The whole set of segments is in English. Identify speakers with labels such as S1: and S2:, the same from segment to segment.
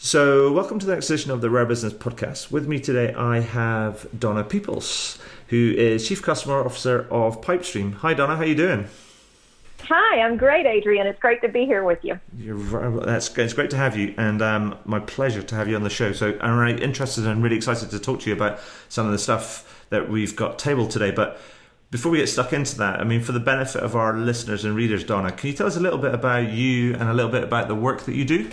S1: So, welcome to the next edition of the Rare Business Podcast. With me today, I have Donna Peeples, who is Chief Customer Officer of Pipestream. Hi, Donna. How you doing?
S2: Hi, I'm great, Adrian. It's great to be here with you.
S1: It's great to have you, and my pleasure to have you on the show. So, I'm really interested and really excited to talk to you about some of the stuff that we've got tabled today. But before we get stuck into that, I mean, for the benefit of our listeners and readers, Donna, can you tell us a little bit about you and a little bit about the work that you do?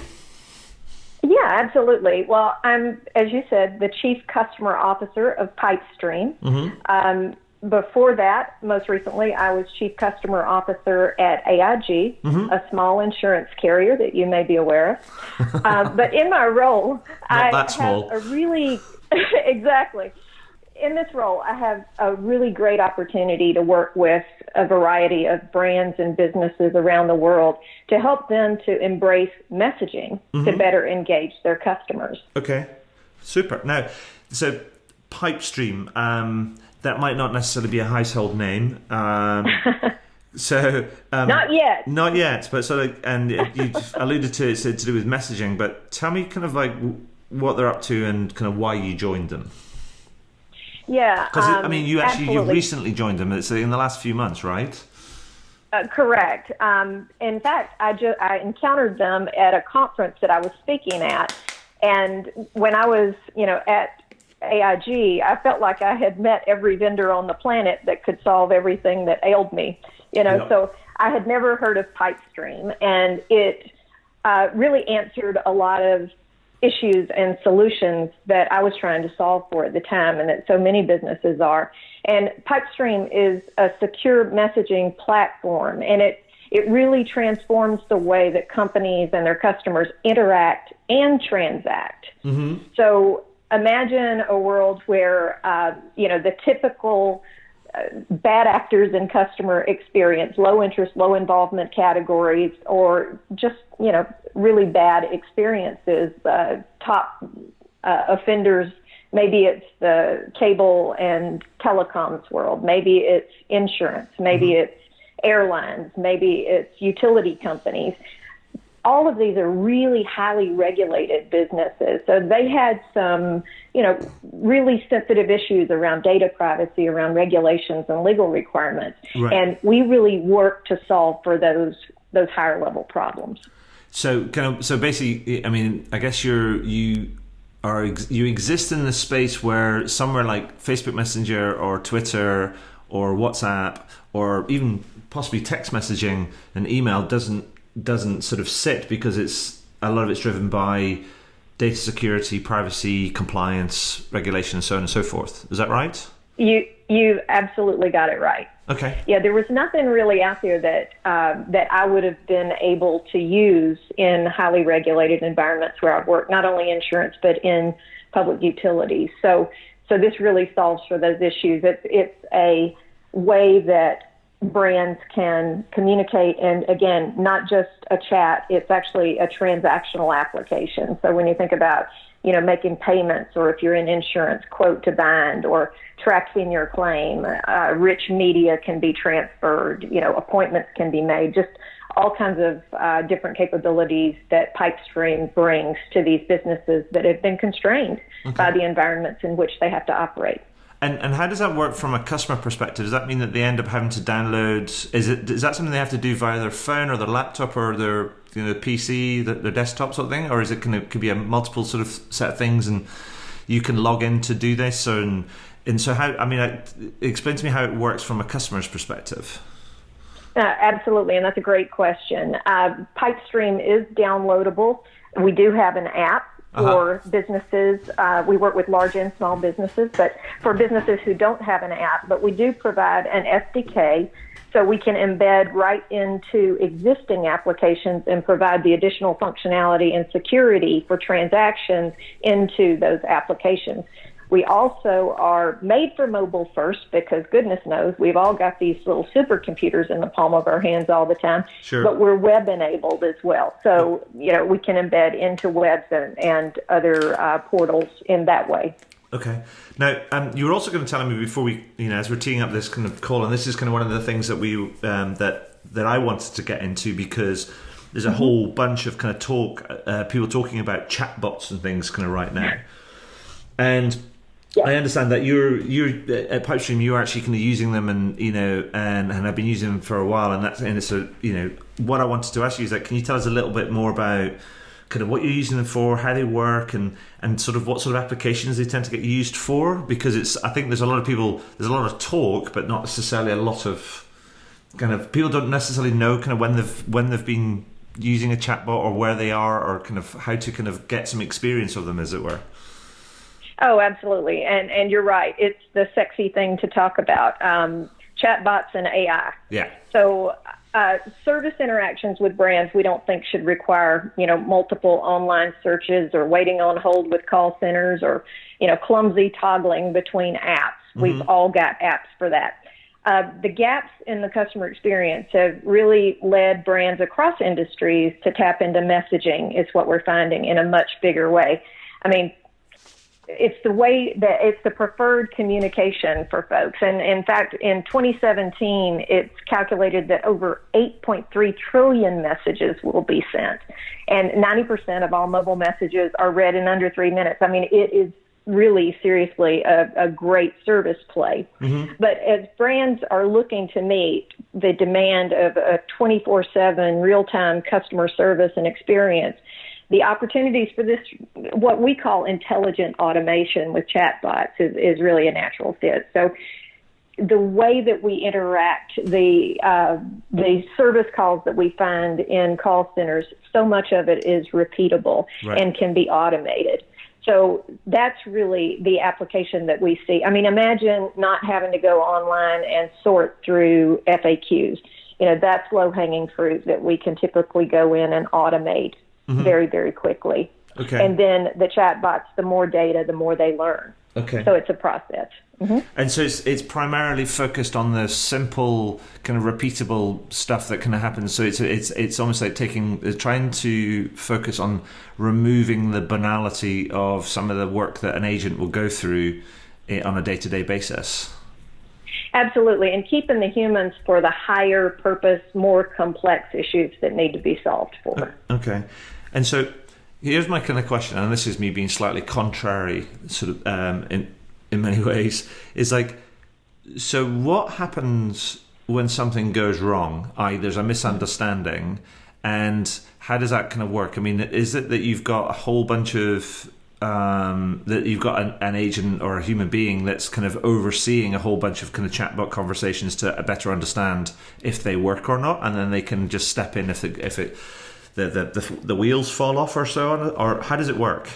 S2: Yeah, absolutely. Well, I'm, as you said, the Chief Customer Officer of Pipestream. Before that, most recently, I was Chief Customer Officer at AIG, a small insurance carrier that you may be aware of. But in my role, I have a really, exactly. In this role, I have a really great opportunity to work with a variety of brands and businesses around the world to help them to embrace messaging to better engage their customers.
S1: Okay, super. Now, so Pipestream, that might not necessarily be a household name. Not
S2: yet.
S1: Not yet, but sort of, and you alluded to it's to do with messaging, but tell me kind of like what they're up to and kind of why you joined them.
S2: Yeah,
S1: because I mean, you recently joined them. It's in the last few months, right?
S2: Correct. In fact, I encountered them at a conference that I was speaking at, and when I was, at AIG, I felt like I had met every vendor on the planet that could solve everything that ailed me. So I had never heard of Pipestream, and it really answered a lot of issues and solutions that I was trying to solve for at the time, and that so many businesses are. And Pipestream is a secure messaging platform, and it really transforms the way that companies and their customers interact and transact. So imagine a world where, the typical bad actors in customer experience, low interest, low involvement categories, or just, really bad experiences, top offenders. Maybe it's the cable and telecoms world. Maybe it's insurance. Maybe it's airlines. Maybe it's utility companies. All of these are really highly regulated businesses. So they had some, really sensitive issues around data privacy, around regulations and legal requirements. Right. And we really work to solve for those higher level problems.
S1: So basically, I mean, I guess you exist in the space where somewhere like Facebook Messenger or Twitter or WhatsApp or even possibly text messaging and email doesn't sort of sit, because a lot of it's driven by data security, privacy, compliance, regulation, and so on and so forth. Is that right? You absolutely got it right. Okay. Yeah, there was nothing really out there that I would have been able to use in highly regulated environments where I've worked, not only insurance but in public utilities. So this really solves for those issues. It's a way that brands can communicate, and again, not just a chat, it's actually a transactional application. So when you think about, making payments, or if you're in insurance, quote to bind, or tracking your claim, rich media can be transferred, appointments can be made, just all kinds of different capabilities that Pipestream brings to these businesses that have been constrained by the environments in which they have to operate. And how does that work from a customer perspective? Does that mean that they end up having to download? Is that something they have to do via their phone or their laptop or their PC, their desktop sort of thing, or is it could be a multiple sort of set of things, and you can log in to do this? And so how? I mean, explain to me how it works from a customer's perspective.
S2: Absolutely, and that's a great question. Pipestream is downloadable. We do have an app for businesses. We work with large and small businesses, but for businesses who don't have an app, but we do provide an SDK, so we can embed right into existing applications and provide the additional functionality and security for transactions into those applications. We also are made for mobile first, because goodness knows we've all got these little supercomputers in the palm of our hands all the time. Sure. But we're web enabled as well. So, we can embed into webs and other portals in that way.
S1: Okay. Now, you were also going to tell me before we, as we're teeing up this kind of call, and this is kind of one of the things that we that I wanted to get into, because there's a whole bunch of kind of people talking about chatbots and things kind of right now. And I understand that you're at Pipestream, you're actually kind of using them, and and have been using them for a while, and it's what I wanted to ask you is that, can you tell us a little bit more about kind of what you're using them for, how they work, and sort of what sort of applications they tend to get used for? Because I think there's a lot of talk, but not necessarily a lot of kind of, people don't necessarily know kind of when they've been using a chatbot, or where they are, or kind of how to kind of get some experience of them, as it were.
S2: Oh, absolutely. And you're right. It's the sexy thing to talk about, chatbots and AI.
S1: Yeah.
S2: So service interactions with brands, we don't think should require, multiple online searches, or waiting on hold with call centers, or, clumsy toggling between apps. We've all got apps for that. The gaps in the customer experience have really led brands across industries to tap into messaging, is what we're finding, in a much bigger way. I mean, it's the way that it's the preferred communication for folks. And in fact, in 2017, it's calculated that over 8.3 trillion messages will be sent. And 90% of all mobile messages are read in under 3 minutes. I mean, it is really seriously a great service play. But as brands are looking to meet the demand of a 24/7 real-time customer service and experience, the opportunities for this, what we call intelligent automation with chatbots, is really a natural fit. So the way that we interact, the service calls that we find in call centers, so much of it is repeatable and can be automated. So that's really the application that we see. I mean, imagine not having to go online and sort through FAQs. That's low-hanging fruit that we can typically go in and automate very, very quickly.
S1: Okay.
S2: And then the chatbots, the more data, the more they learn.
S1: Okay.
S2: So it's a process.
S1: And so it's primarily focused on the simple kind of repeatable stuff that kind of happens. So it's almost like trying to focus on removing the banality of some of the work that an agent will go through on a day-to-day basis.
S2: Absolutely, and keeping the humans for the higher purpose, more complex issues that need to be solved for.
S1: Okay. And so here's my kind of question, and this is me being slightly contrary, sort of in many ways, is like, so what happens when something goes wrong? There's a misunderstanding, and how does that kind of work? I mean, is it that you've got a whole bunch of that you've got an agent or a human being that's kind of overseeing a whole bunch of kind of chatbot conversations to better understand if they work or not, and then they can just step in if the wheels fall off or so on? Or how does it work?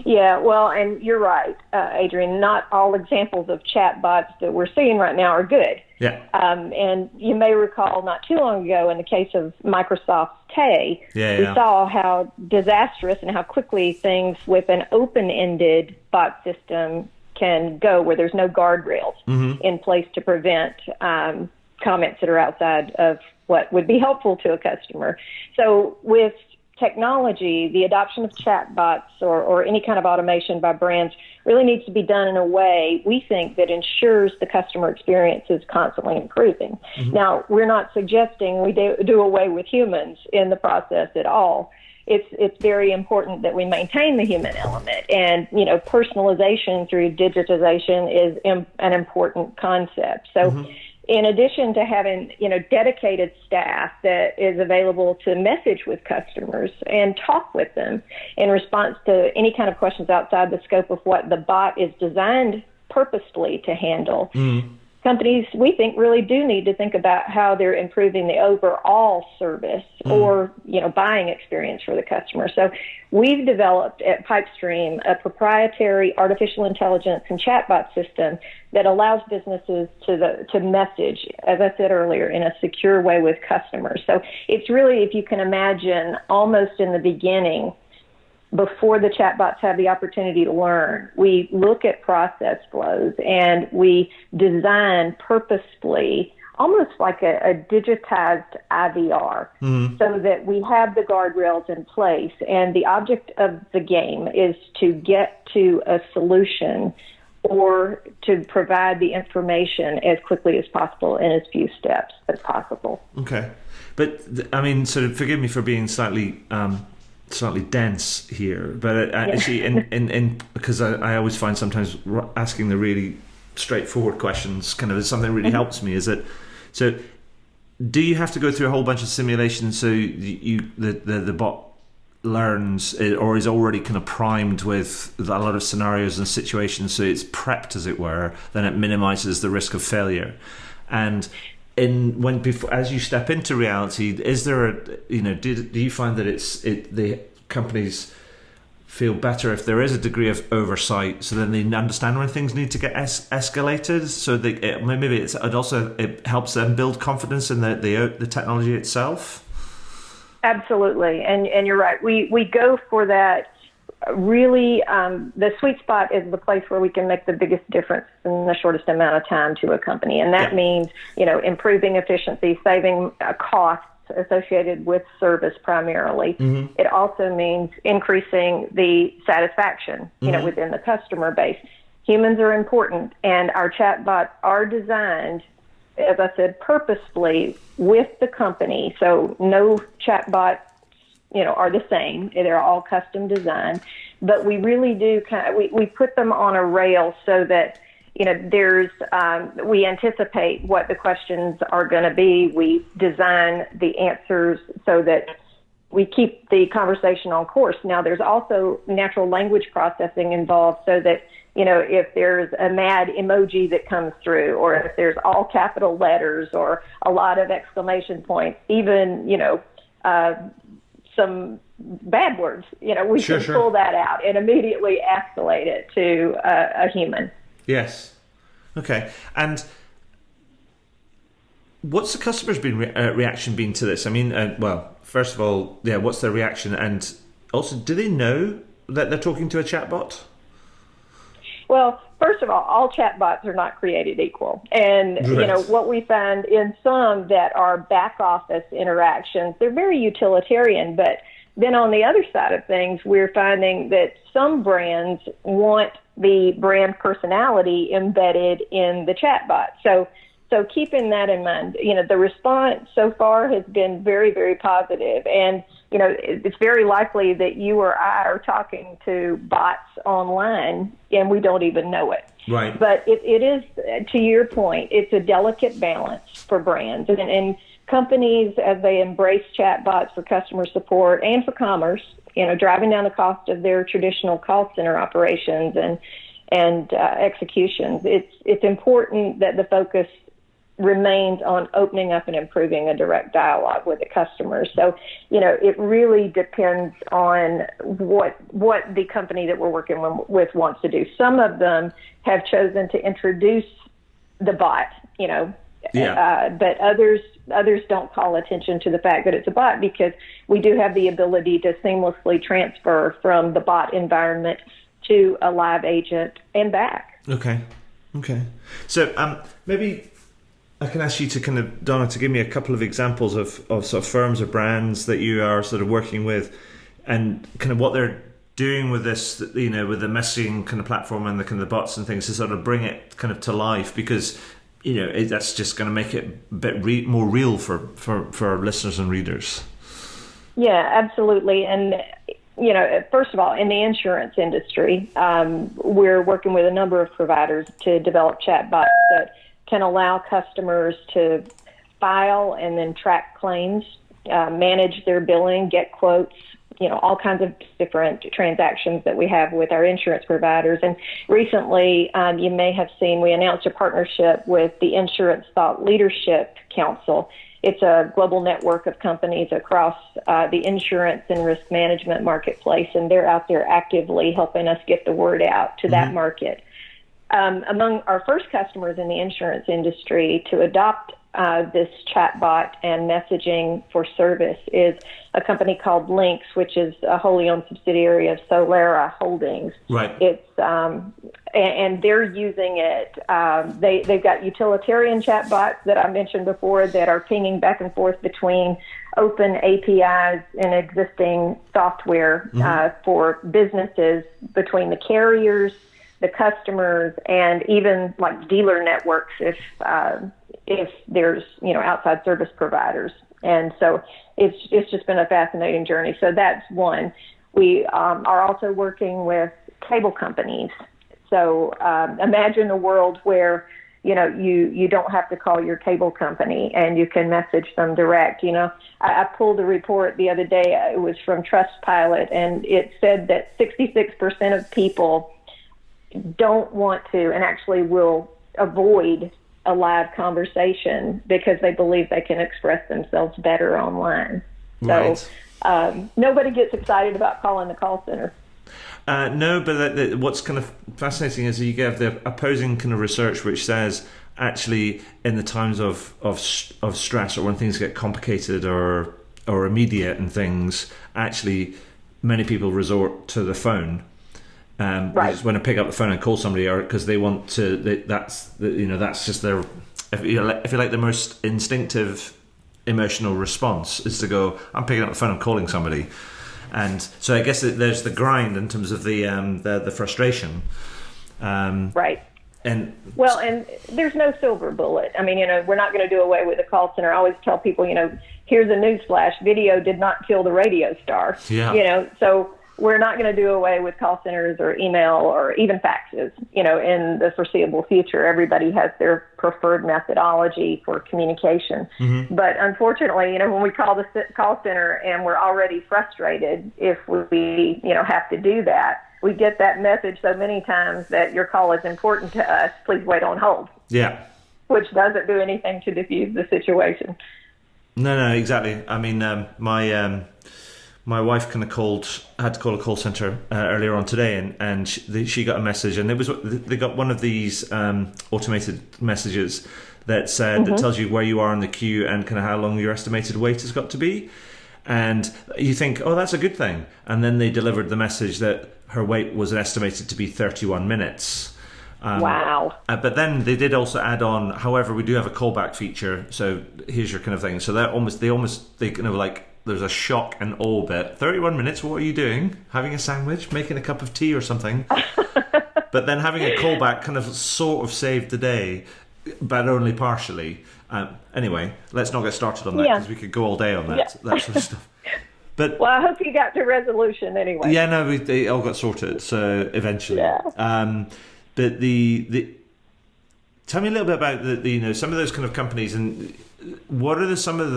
S2: Yeah, well, and you're right, Adrian. Not all examples of chatbots that we're seeing right now are good.
S1: Yeah.
S2: And you may recall not too long ago, in the case of Microsoft's Tay, we saw how disastrous and how quickly things with an open-ended bot system can go, where there's no guardrails in place to prevent comments that are outside of what would be helpful to a customer. So with technology, the adoption of chatbots or any kind of automation by brands really needs to be done in a way, we think, that ensures the customer experience is constantly improving. Now, we're not suggesting we do away with humans in the process at all. It's very important that we maintain the human element, and personalization through digitization is an important concept. So in addition to having, dedicated staff that is available to message with customers and talk with them in response to any kind of questions outside the scope of what the bot is designed purposefully to handle, companies, we think, really do need to think about how they're improving the overall service or, buying experience for the customer. So we've developed at Pipestream a proprietary artificial intelligence and chatbot system that allows businesses to message, as I said earlier, in a secure way with customers. So it's really, if you can imagine, almost in the beginning, before the chatbots have the opportunity to learn, we look at process flows and we design purposefully, almost like a digitized IVR, so that we have the guardrails in place. And the object of the game is to get to a solution or to provide the information as quickly as possible in as few steps as possible.
S1: Okay. I mean, sort of, forgive me for being slightly dense here, but actually, in because I always find sometimes asking the really straightforward questions kind of is something that really helps me. Is that so? Do you have to go through a whole bunch of simulations so the bot learns or is already kind of primed with a lot of scenarios and situations, so it's prepped, as it were, then it minimizes the risk of failure? And as you step into reality, is there do you find that the companies feel better if there is a degree of oversight, so then they understand when things need to get escalated, so maybe it helps them build confidence in the technology itself?
S2: Absolutely, and you're right. We go for that. Really, the sweet spot is the place where we can make the biggest difference in the shortest amount of time to a company, and that means improving efficiency, saving costs associated with service primarily. Mm-hmm. It also means increasing the satisfaction, within the customer base. Humans are important, and our chatbots are designed, as I said, purposefully with the company. So no chatbots, are the same. They're all custom designed, but we really do we put them on a rail so that we anticipate what the questions are going to be. We design the answers so that we keep the conversation on course. Now, there's also natural language processing involved so that, if there's a mad emoji that comes through, or if there's all capital letters or a lot of exclamation points, even, some bad words, we can pull that out and immediately escalate it to a human.
S1: Yes. Okay. And what's the customer's reaction been to this? I mean, first of all, what's their reaction? And also, do they know that they're talking to a chatbot?
S2: Well, first of all chatbots are not created equal. And,
S1: right.
S2: What we find in some that are back office interactions, they're very utilitarian, but then on the other side of things, we're finding that some brands want the brand personality embedded in the chatbot. So keeping that in mind, the response so far has been very, very positive. And, it's very likely that you or I are talking to bots online and we don't even know it.
S1: Right.
S2: But it is, to your point, it's a delicate balance for brands. And companies, as they embrace chatbots for customer support and for commerce, driving down the cost of their traditional call center operations and executions, it's important that the focus remains on opening up and improving a direct dialogue with the customer. So, it really depends on what the company that we're working with wants to do. Some of them have chosen to introduce the bot, but others don't call attention to the fact that it's a bot, because we do have the ability to seamlessly transfer from the bot environment to a live agent and back.
S1: Okay. So maybe I can ask you to kind of, Donna, to give me a couple of examples of sort of firms or brands that you are sort of working with, and kind of what they're doing with this, with the messaging kind of platform and the kind of the bots and things to sort of bring it kind of to life, because that's just going to make it a bit more real for our listeners and readers. Yeah,
S2: absolutely. And first of all, in the insurance industry, we're working with a number of providers to develop chatbots that can allow customers to file and then track claims, manage their billing, get quotes, all kinds of different transactions that we have with our insurance providers. And recently, you may have seen, we announced a partnership with the Insurance Thought Leadership Council. It's a global network of companies across the insurance and risk management marketplace, and they're out there actively helping us get the word out to that market. Among our first customers in the insurance industry to adopt this chatbot and messaging for service is a company called Lynx, which is a wholly owned subsidiary of Solera Holdings.
S1: Right.
S2: It's and they're using it. They've got utilitarian chatbots that I mentioned before that are pinging back and forth between open APIs and existing software for businesses, between the carriers, the customers, and even like dealer networks if there's outside service providers And so it's just been a fascinating journey. So that's one. We are also working with cable companies. So imagine a world where, you don't have to call your cable company and you can message them direct. I pulled a report the other day. It was from Trustpilot, and it said that 66% of people don't want to and actually will avoid a live conversation because they believe they can express themselves better online.
S1: Right.
S2: So nobody gets excited about calling the call center.
S1: No, but what's kind of fascinating is you get the opposing kind of research which says actually in the times of stress or when things get complicated or immediate and things, actually many people resort to the phone. Right. When I pick up the phone and call somebody, or because they want to, that's just their, if you like, the most instinctive emotional response is to go, I'm picking up the phone and calling somebody. And so I guess there's the grind in terms of the frustration.
S2: Right.
S1: And
S2: there's no silver bullet. I mean, we're not going to do away with the call center. I always tell people, here's a newsflash: video did not kill the radio star.
S1: Yeah.
S2: So we're not going to do away with call centers or email or even faxes, in the foreseeable future. Everybody has their preferred methodology for communication. Mm-hmm. But unfortunately, when we call the call center and we're already frustrated if we, have to do that, we get that message so many times that your call is important to us. Please wait on hold.
S1: Yeah.
S2: Which doesn't do anything to diffuse the situation.
S1: No, exactly. I mean, my wife had to call a call center earlier on today, and she got a message, and they got one of these automated messages that said, mm-hmm. that tells you where you are in the queue and kind of how long your estimated wait has got to be. And you think, oh, that's a good thing. And then they delivered the message that her wait was estimated to be 31 minutes.
S2: Wow.
S1: But then they did also add on, however, we do have a callback feature. So here's your kind of thing. So they kind of like, there's a shock and awe bit. 31 minutes, what are you doing? Having a sandwich? Making a cup of tea or something? But then having a callback kind of sort of saved the day, but only partially. Anyway, let's not get started on that because we could go all day on that sort of stuff. But
S2: well, I hope you got to resolution anyway.
S1: Yeah, no, they all got sorted. So eventually, but tell me a little bit about the some of those kind of companies, and what are some of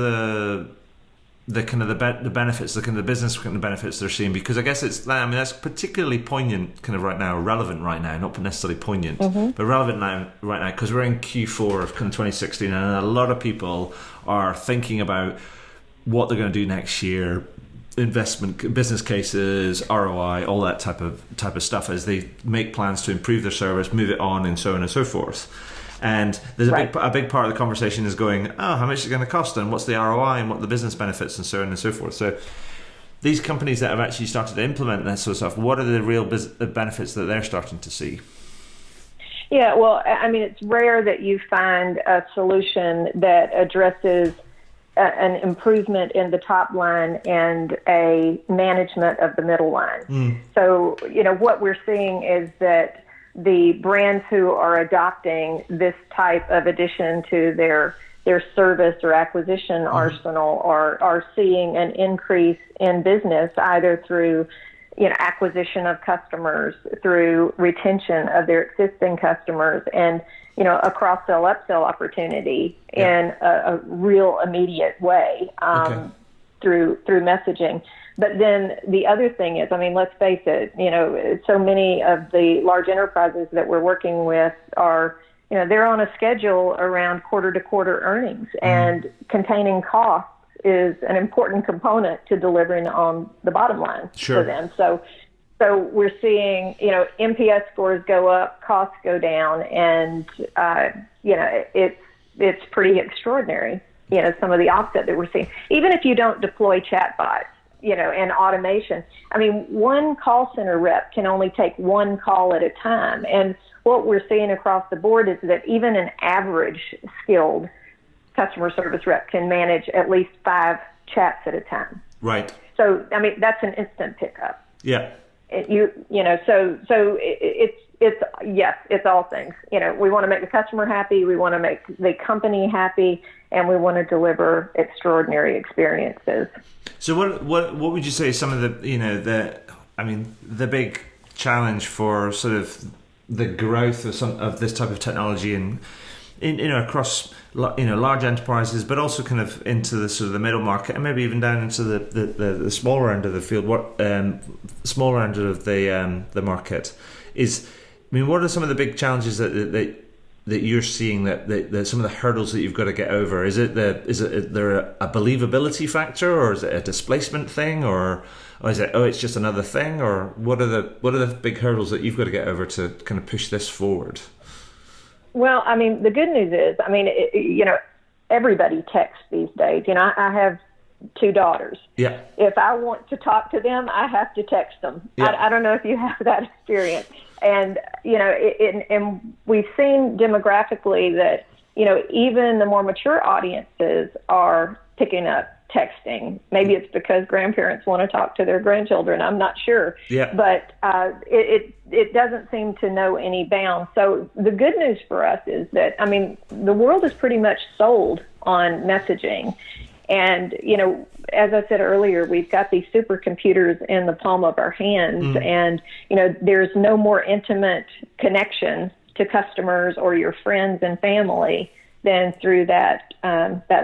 S1: the kind of the benefits, the kind of the business kind of benefits they're seeing, because I guess that's particularly poignant kind of right now, relevant right now, not necessarily poignant, mm-hmm. but relevant right now because we're in Q4 of kind of 2016, and a lot of people are thinking about what they're going to do next year, investment, business cases, ROI, all that type of stuff as they make plans to improve their service, move it on, and so on and so forth. And there's a big part of the conversation is going, oh, how much is it going to cost, and what's the ROI, and what are the business benefits, and so on and so forth. So these companies that have actually started to implement that sort of stuff, what are the real benefits that they're starting to see?
S2: Yeah, well, I mean, it's rare that you find a solution that addresses an improvement in the top line and a management of the middle line. Mm. So, what we're seeing is that the brands who are adopting this type of addition to their service or acquisition mm-hmm. arsenal are seeing an increase in business, either through acquisition of customers, through retention of their existing customers, and a cross-sell, upsell opportunity in a real immediate way through messaging. But then the other thing is, I mean, let's face it, so many of the large enterprises that we're working with are, they're on a schedule around quarter-to-quarter earnings, and containing costs is an important component to delivering on the bottom line for them. So we're seeing, NPS scores go up, costs go down, and, it's pretty extraordinary, some of the offset that we're seeing. Even if you don't deploy chatbots, and automation. I mean, one call center rep can only take one call at a time. And what we're seeing across the board is that even an average skilled customer service rep can manage at least 5 chats at a time.
S1: Right. So,
S2: I mean, that's an instant pickup.
S1: Yeah.
S2: So it's It's all things. We want to make the customer happy, we want to make the company happy, and we want to deliver extraordinary experiences.
S1: So what would you say some of the big challenge for sort of the growth of this type of technology and across large enterprises, but also kind of into the sort of the middle market and maybe even down into the smaller end of the field, smaller end of the market is. I mean, what are some of the big challenges that you're seeing that some of the hurdles that you've got to get over? Is there a believability factor, or is it a displacement thing, or is it it's just another thing, or what are the big hurdles that you've got to get over to kind of push this forward?
S2: Well, I mean, the good news is, everybody texts these days. I have 2 daughters. Yeah. If I want to talk to them, I have to text them. Yeah. I don't know if you have that experience. And, and we've seen demographically that, even the more mature audiences are picking up texting. Maybe it's because grandparents want to talk to their grandchildren. I'm not sure. Yeah. But it doesn't seem to know any bounds. So the good news for us is that, the world is pretty much sold on messaging. And, as I said earlier, we've got these supercomputers in the palm of our hands, and, there's no more intimate connection to customers or your friends and family than through that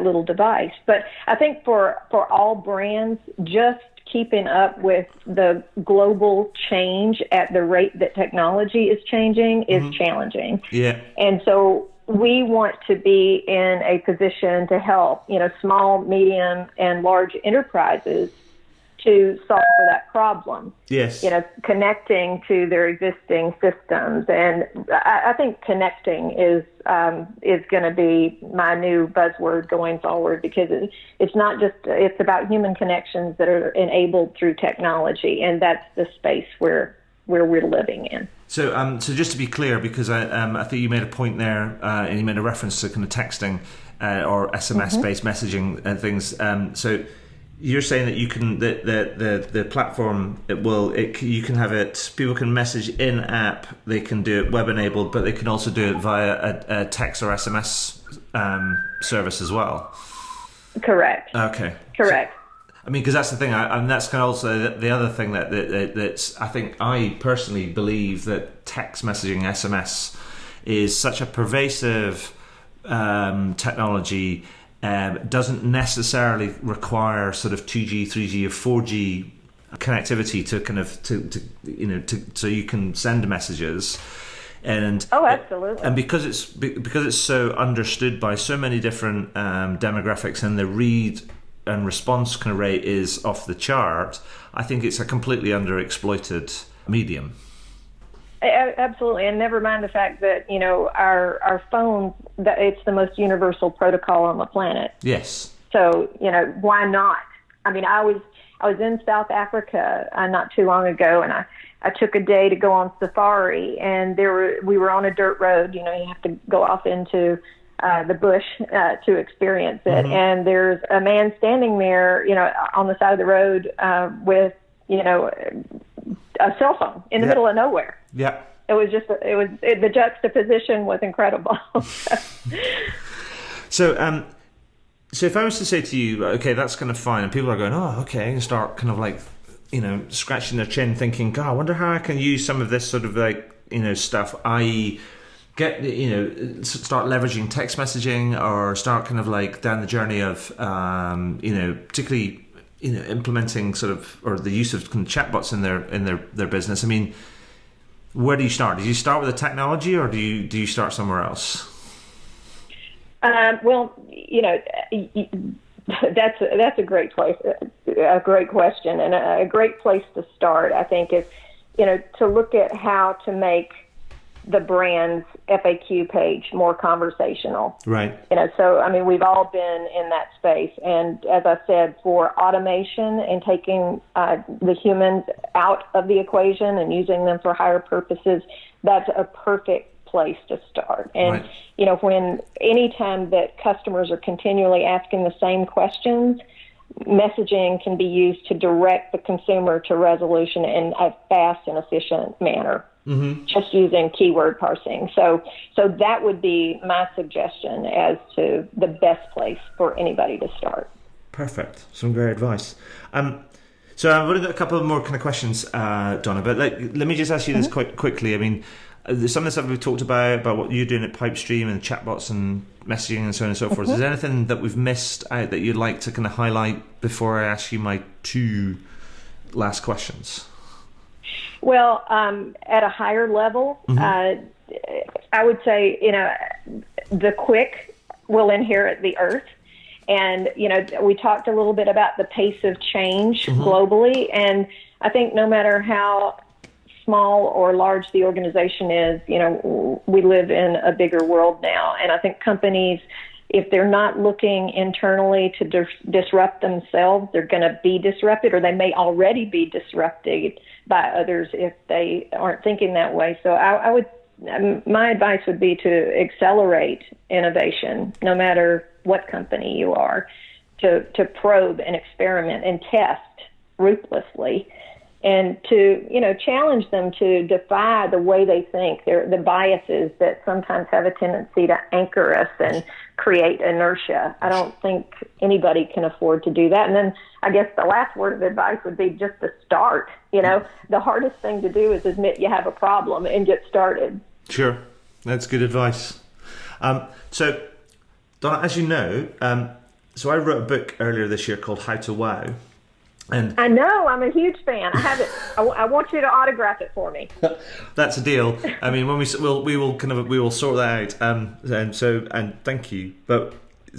S2: little device. But I think for all brands, just keeping up with the global change at the rate that technology is changing is challenging. Yeah. And so we want to be in a position to help, small, medium, and large enterprises to solve for that problem. Yes. Connecting to their existing systems. And I think connecting is going to be my new buzzword going forward, because it's not just, it's about human connections that are enabled through technology. And that's the space where we're living in.
S1: So, just to be clear, because I think you made a point there, and you made a reference to kind of texting or SMS-based messaging and things. So, you're saying that you can the platform you can have it. People can message in app. They can do it web enabled, but they can also do it via a text or SMS service as well.
S2: Correct.
S1: Okay.
S2: Correct.
S1: Because that's the thing, and that's kind of also the other thing that's I think I personally believe that text messaging, SMS, is such a pervasive technology. Doesn't necessarily require sort of 2G, 3G, or 4G connectivity to kind of so you can send messages. And
S2: absolutely.
S1: And because it's so understood by so many different demographics, and the read and response kind of rate is off the chart, I think it's a completely underexploited medium.
S2: Absolutely, and never mind the fact that our phones, that it's the most universal protocol on the planet.
S1: Yes.
S2: So why not? I was in South Africa not too long ago, and I took a day to go on safari, and we were on a dirt road. You have to go off into the bush to experience it, and there's a man standing there, on the side of the road with a cell phone in the middle of nowhere. Yeah. It was just, the juxtaposition was incredible.
S1: So if I was to say to you, okay, that's kind of fine, and people are going, oh, okay, and start kind of like, scratching their chin thinking, God, I wonder how I can use some of this sort of like, stuff, i.e. start leveraging text messaging, or start kind of like down the journey of, particularly, implementing sort of, or the use of kind of chatbots in their business. Where do you start? Do you start with the technology, or do you start somewhere else?
S2: Well, that's a great place, a great question, and a great place to start, I think, is to look at how to make the brand's FAQ page more conversational. Right. So, we've all been in that space. And as I said, for automation and taking the humans out of the equation and using them for higher purposes, that's a perfect place to start. And, when anytime that customers are continually asking the same questions, messaging can be used to direct the consumer to resolution in a fast and efficient manner, just using keyword parsing. So that would be my suggestion as to the best place for anybody to start.
S1: Perfect. Some great advice. So I've only got a couple of more kind of questions, Donna, but let me just ask you this quite quickly. I mean, there's some of the stuff we've talked about what you're doing at Pipestream and chatbots and messaging and so on and so forth. Is there anything that we've missed out that you'd like to kind of highlight before I ask you my two last questions?
S2: Well, at a higher level, I would say, the quick will inherit the earth. And, we talked a little bit about the pace of change globally. And I think no matter how small or large the organization is, we live in a bigger world now. And I think companies, if they're not looking internally to disrupt themselves, they're going to be disrupted, or they may already be disrupted by others if they aren't thinking that way. So my advice would be to accelerate innovation, no matter what company you are, to probe and experiment and test ruthlessly, and to challenge them to defy the way they think, the biases that sometimes have a tendency to anchor us and create inertia. I don't think anybody can afford to do that. And then I guess the last word of advice would be just to start. The hardest thing to do is admit you have a problem and get started.
S1: Sure, that's good advice. So, Donna, as you know, so I wrote a book earlier this year called How to Wow. And
S2: I know, I'm a huge fan. I have it. I want you to autograph it for me.
S1: That's a deal. I mean, when we will sort that out. And thank you. But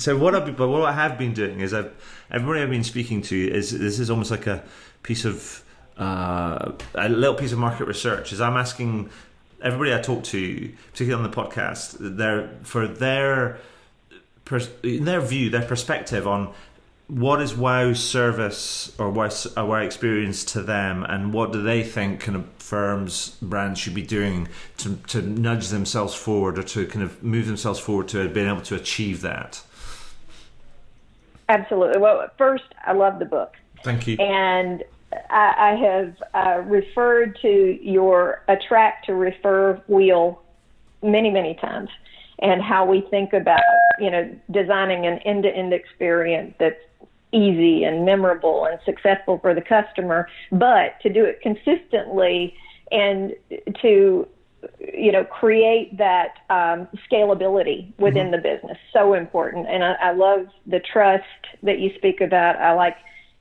S1: what I have been doing is everybody I've been speaking to this is almost like a piece of a little piece of market research. Is I'm asking everybody I talk to, particularly on the podcast, their view, their perspective on what is Wow's service or Wow experience to them, and what do they think kind of firms, brands should be doing to nudge themselves forward or to kind of move themselves forward to being able to achieve that?
S2: Absolutely. Well, first, I love the book.
S1: Thank you.
S2: And I have referred to your attract to refer wheel many, many times, and how we think about, designing an end-to-end experience that's easy and memorable and successful for the customer, but to do it consistently and to, create that scalability within the business. So important. And I love the trust that you speak about. I like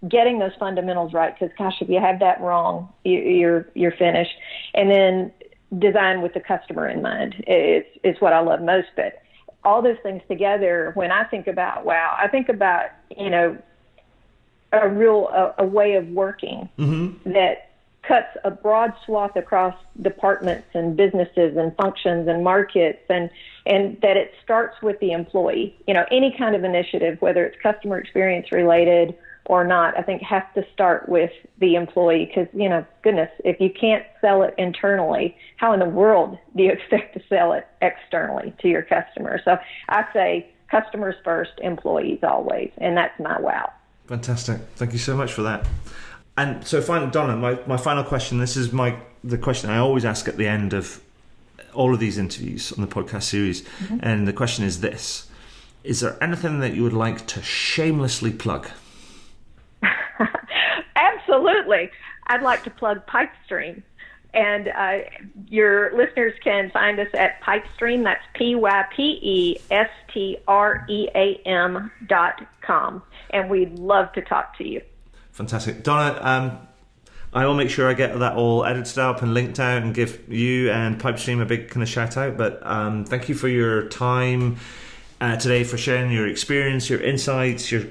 S2: getting those fundamentals right, because gosh, if you have that wrong, you're finished. And then design with the customer in mind is what I love most. But all those things together, when I think about Wow, I think about, a way of working that cuts a broad swath across departments and businesses and functions and markets, and that it starts with the employee. Any kind of initiative, whether it's customer experience related or not, I think has to start with the employee, because, goodness, if you can't sell it internally, how in the world do you expect to sell it externally to your customer? So I say customers first, employees always, and that's my Wow.
S1: Fantastic. Thank you so much for that. And so finally, Donna, my final question, this is the question I always ask at the end of all of these interviews on the podcast series. And the question is this: is there anything that you would like to shamelessly plug?
S2: Absolutely. I'd like to plug Pipestream. And your listeners can find us at Pipestream. That's PYPESTREAM.com. And we'd love to talk to you.
S1: Fantastic. Donna, I will make sure I get that all edited up and linked out and give you and Pipestream a big kind of shout out. But thank you for your time today, for sharing your experience, your insights, your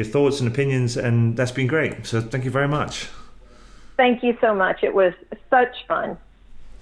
S1: thoughts and opinions. And that's been great. So thank you very much.
S2: Thank you so much. It was such fun.